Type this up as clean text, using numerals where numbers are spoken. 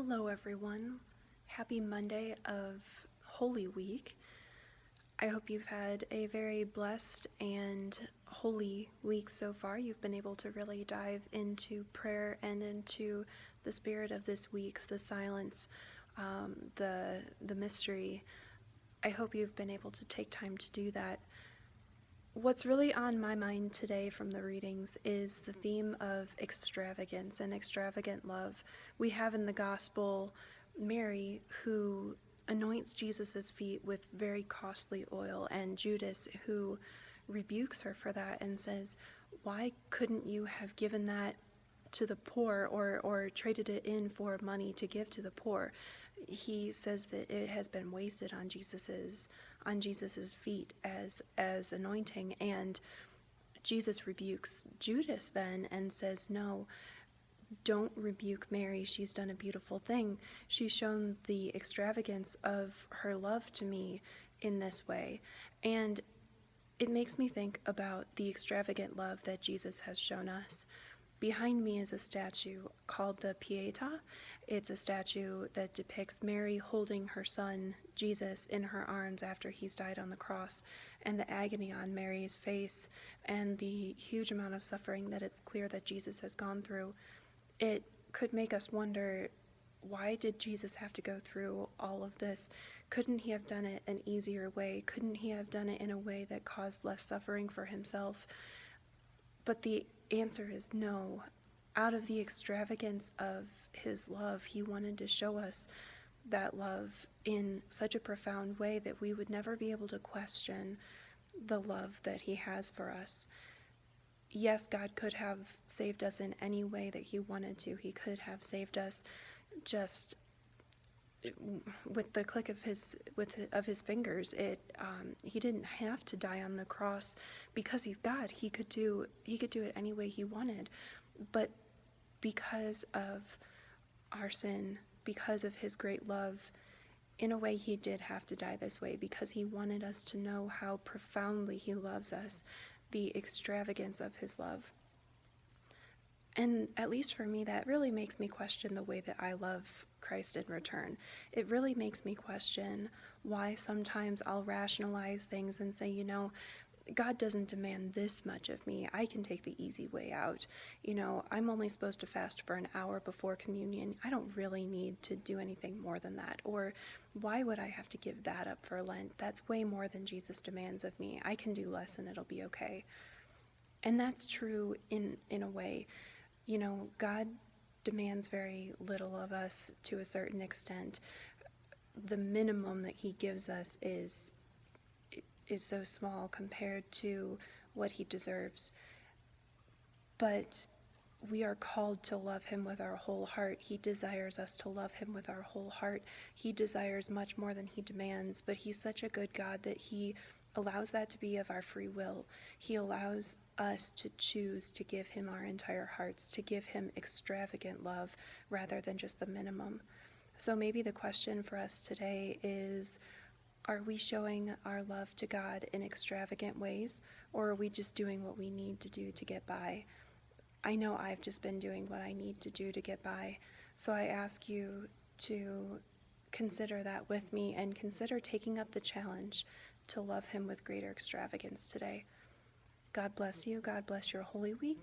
Hello, everyone. Happy Monday of Holy Week. I hope you've had a very blessed and holy week so far. You've been able to really dive into prayer and into the spirit of this week, the silence, the mystery. I hope you've been able to take time to do that. What's really on my mind today from the readings is the theme of extravagance and extravagant love. We have in the gospel Mary, who anoints Jesus' feet with very costly oil, and Judas, who rebukes her for that and says, "Why couldn't you have given that to the poor or traded it in for money to give to the poor?" He says that it has been wasted on Jesus's feet as anointing, and Jesus rebukes Judas then and says, "No, don't rebuke Mary. She's done a beautiful thing. She's shown the extravagance of her love to me in this way." And it makes me think about the extravagant love that Jesus has shown us. Behind me is a statue called the Pietà. It's a statue that depicts Mary holding her son, Jesus, in her arms after he's died on the cross, and the agony on Mary's face, and the huge amount of suffering that it's clear that Jesus has gone through. It could make us wonder, why did Jesus have to go through all of this? Couldn't he have done it an easier way? Couldn't he have done it in a way that caused less suffering for himself? But the answer is no. Out of the extravagance of his love, he wanted to show us that love in such a profound way that we would never be able to question the love that he has for us. Yes, God could have saved us in any way that he wanted to. He could have saved us just with the click of his fingers. He didn't have to die on the cross because he's God. He could do it any way he wanted, but because of our sin, because of his great love, in a way he did have to die this way, because he wanted us to know how profoundly he loves us, the extravagance of his love. And at least for me, that really makes me question the way that I love Christ in return. It really makes me question why sometimes I'll rationalize things and say, God doesn't demand this much of me. I can take the easy way out. I'm only supposed to fast for an hour before communion. I don't really need to do anything more than that. Or why would I have to give that up for Lent? That's way more than Jesus demands of me. I can do less and it'll be okay. And that's true in a way. God demands very little of us to a certain extent. The minimum that he gives us is so small compared to what he deserves. But we are called to love him with our whole heart. He desires us to love him with our whole heart. He desires much more than he demands, but he's such a good God that he allows that to be of our free will. He allows us to choose to give him our entire hearts, to give him extravagant love rather than just the minimum. So maybe the question for us today is, are we showing our love to God in extravagant ways, or are we just doing what we need to do to get by? I know I've just been doing what I need to do to get by, so I ask you to consider that with me and consider taking up the challenge to love him with greater extravagance today. God bless you. God bless your Holy Week.